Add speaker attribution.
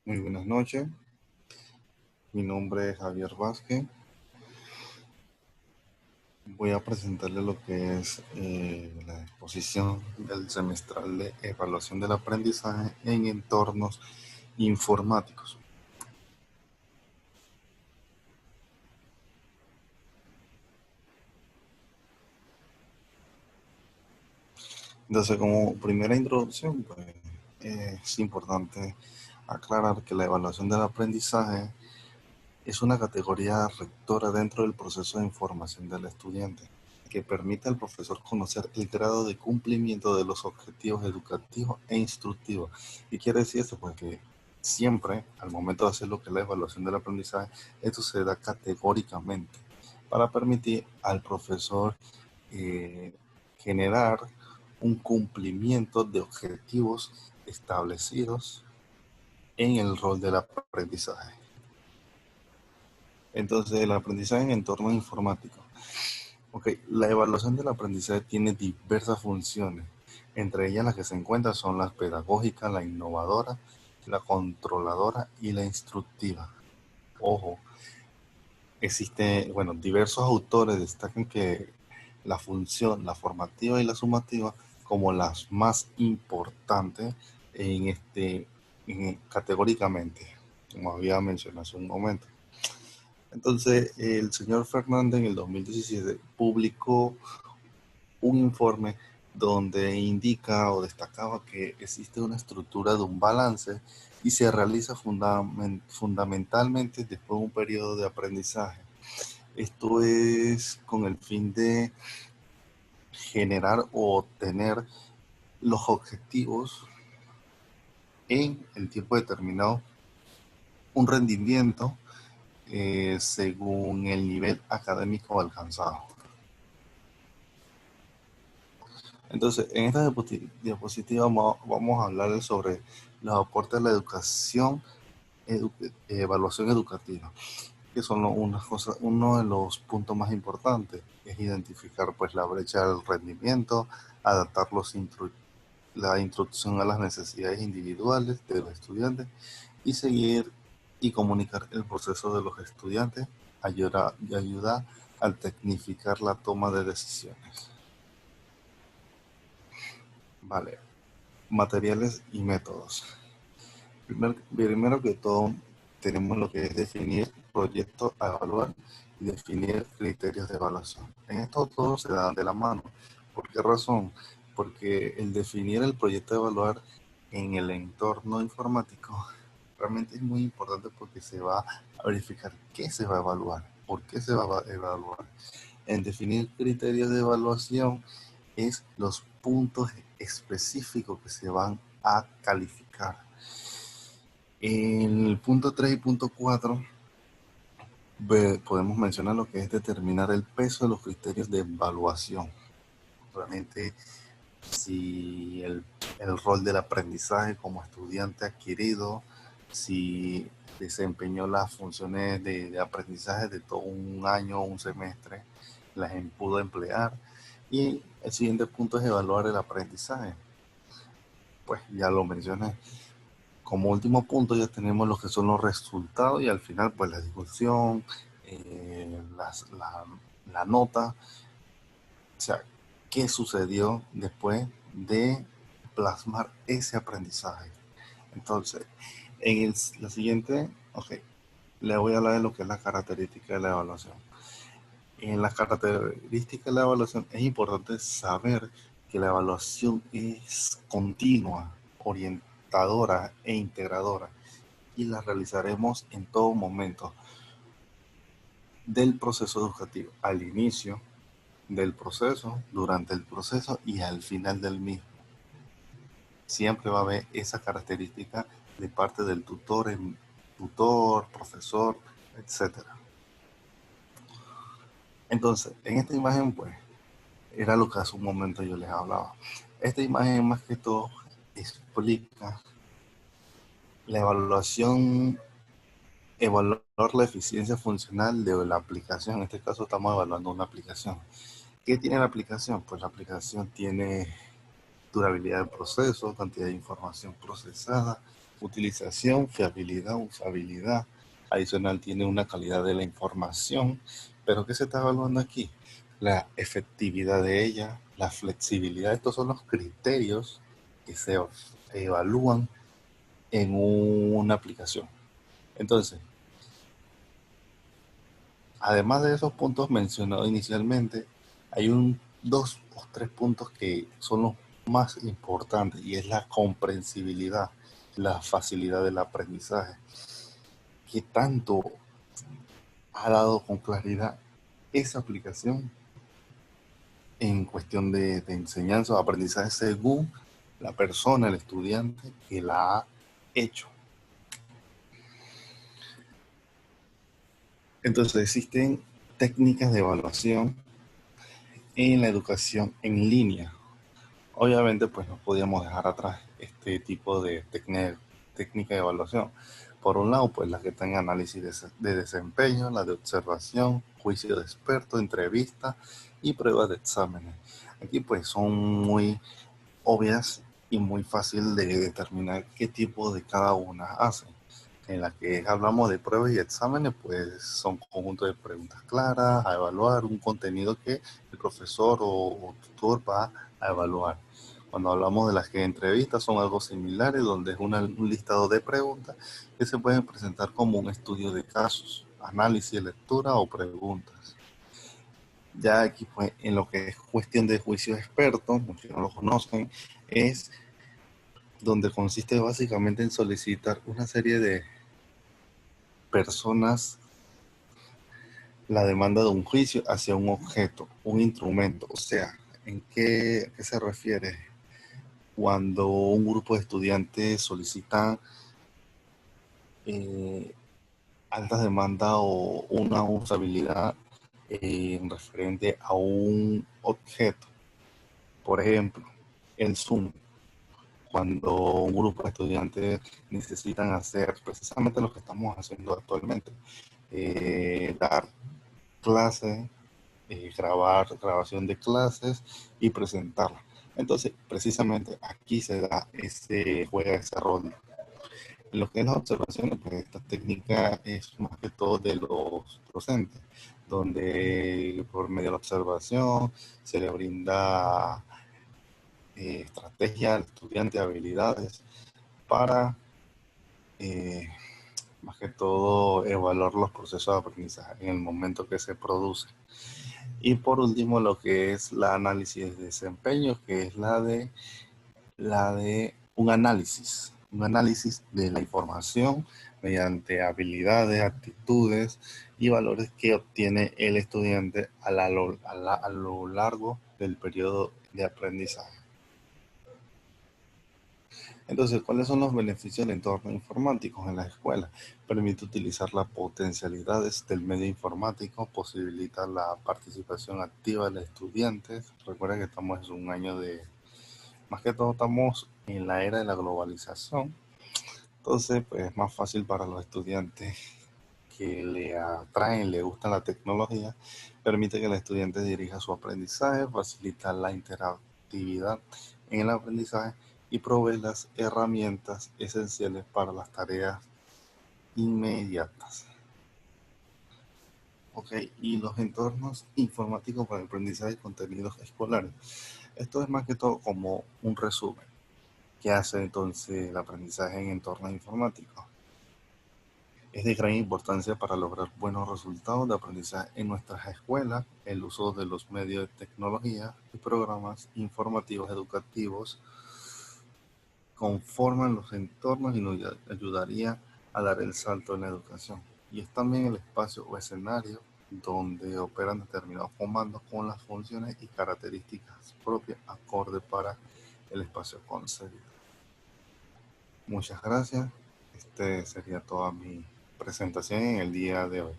Speaker 1: Muy buenas noches, mi nombre es Javier Vázquez. Voy a presentarle lo que es la exposición del semestral de evaluación del aprendizaje en entornos informáticos. Entonces, como primera introducción, pues, es importante aclarar que la evaluación del aprendizaje es una categoría rectora dentro del proceso de información del estudiante, que permite al profesor conocer el grado de cumplimiento de los objetivos educativos e instructivos. ¿Qué quiere decir esto? Pues que siempre, al momento de hacer lo que es la evaluación del aprendizaje, esto se da categóricamente para permitir al profesor eh, generar un cumplimiento de objetivos establecidos en el rol del aprendizaje. Entonces, el aprendizaje en entorno informático. Ok, la evaluación del aprendizaje tiene diversas funciones. Entre ellas las que se encuentran son las pedagógicas, la innovadora, la controladora y la instructiva. Ojo, existen, bueno, diversos autores destacan que la función, la formativa y la sumativa como las más importantes en categóricamente, como había mencionado hace un momento. Entonces, el señor Fernández en el 2017 publicó un informe donde indica o destacaba que existe una estructura de un balance y se realiza fundamentalmente después de un periodo de aprendizaje. Esto es con el fin de generar o obtener los objetivos en el tiempo determinado, un rendimiento según el nivel académico alcanzado. Entonces, en esta diapositiva vamos a hablar sobre los aportes de la educación, evaluación educativa, que son uno de los puntos más importantes, es identificar pues la brecha del rendimiento, adaptar la instrucción a las necesidades individuales de los estudiantes y seguir y comunicar el proceso de los estudiantes, ayuda a tecnificar la toma de decisiones. Vale, materiales y métodos. Primero que todo, tenemos lo que es definir proyectos a evaluar y definir criterios de evaluación. En esto todo se dan de la mano. ¿Por qué razón? Porque el definir el proyecto de evaluar en el entorno informático realmente es muy importante porque se va a verificar qué se va a evaluar, por qué se va a evaluar. En definir criterios de evaluación es los puntos específicos que se van a calificar. En el punto 3 y punto 4 podemos mencionar lo que es determinar el peso de los criterios de evaluación. Realmente, si el rol del aprendizaje como estudiante adquirido, si desempeñó las funciones de aprendizaje de todo un año o un semestre, las pudo emplear. Y el siguiente punto es evaluar el aprendizaje. Pues ya lo mencioné. Como último punto ya tenemos lo que son los resultados y al final pues la discusión, la nota, o sea, qué sucedió después de plasmar ese aprendizaje. Entonces, la siguiente, ok, le voy a hablar de lo que es la característica de la evaluación. En las características de la evaluación es importante saber que la evaluación es continua, orientadora e integradora y la realizaremos en todo momento del proceso educativo, al inicio del proceso, durante el proceso y al final del mismo. Siempre va a haber esa característica de parte del tutor, profesor, etc. Entonces, en esta imagen, pues, era lo que hace un momento yo les hablaba. Esta imagen más que todo explica la evaluar la eficiencia funcional de la aplicación. En este caso estamos evaluando una aplicación. ¿Qué tiene la aplicación? Pues la aplicación tiene durabilidad del proceso, cantidad de información procesada, Utilización, fiabilidad, usabilidad. Adicional tiene una calidad de la información. Pero ¿qué se está evaluando aquí? La efectividad de ella, la flexibilidad. Estos son los criterios que se evalúan en una aplicación. Entonces, además de esos puntos mencionados inicialmente, hay dos o tres puntos que son los más importantes y es la comprensibilidad, la facilidad del aprendizaje. ¿Qué tanto ha dado con claridad esa aplicación en cuestión de enseñanza o aprendizaje según la persona, el estudiante que la ha hecho? Entonces existen técnicas de evaluación en la educación en línea. Obviamente, pues no podíamos dejar atrás este tipo de técnica de evaluación. Por un lado, pues las que están en análisis de desempeño, la de observación, juicio de experto, entrevista y pruebas de exámenes. Aquí pues son muy obvias y muy fácil de determinar qué tipo de cada una hacen. En la que hablamos de pruebas y exámenes, pues son conjuntos de preguntas claras a evaluar, un contenido que el profesor o tutor va a evaluar. Cuando hablamos de las que entrevistas son algo similares, donde es un listado de preguntas que se pueden presentar como un estudio de casos, análisis, lectura o preguntas. Ya aquí pues, en lo que es cuestión de juicio experto, muchos no lo conocen, es donde consiste básicamente en solicitar una serie de personas la demanda de un juicio hacia un objeto, un instrumento. O sea, ¿en qué se refiere? Cuando un grupo de estudiantes solicitan eh, altas demandas o una usabilidad en referente a un objeto. Por ejemplo, el Zoom. Cuando un grupo de estudiantes necesitan hacer precisamente lo que estamos haciendo actualmente, dar clases, grabación de clases y presentarla. Entonces, precisamente aquí se da juega ese rol. En lo que es las observaciones, pues esta técnica es más que todo de los docentes, donde por medio de la observación se le brinda estrategia al estudiante, habilidades para más que todo evaluar los procesos de aprendizaje en el momento que se produce. Y por último, lo que es la análisis de desempeño, que es la de un análisis de la información mediante habilidades, actitudes y valores que obtiene el estudiante a lo largo del periodo de aprendizaje. Entonces, ¿cuáles son los beneficios del entorno informático en las escuelas? Permite utilizar las potencialidades del medio informático, posibilita la participación activa de los estudiantes. Recuerda que estamos en un año más que todo estamos en la era de la globalización. Entonces, pues es más fácil para los estudiantes que le atraen, le gusta la tecnología, permite que el estudiante dirija su aprendizaje, facilita la interactividad en el aprendizaje y provee las herramientas esenciales para las tareas inmediatas. Ok, y los entornos informáticos para el aprendizaje de contenidos escolares. Esto es más que todo como un resumen. ¿Qué hace entonces el aprendizaje en entornos informáticos? Es de gran importancia para lograr buenos resultados de aprendizaje en nuestras escuelas. El uso de los medios de tecnología y programas informativos educativos conforman los entornos y nos ayudaría a dar el salto en la educación. Y es también el espacio o escenario donde operan determinados comandos con las funciones y características propias acorde para el espacio concebido. Muchas gracias. Este sería toda mi presentación en el día de hoy.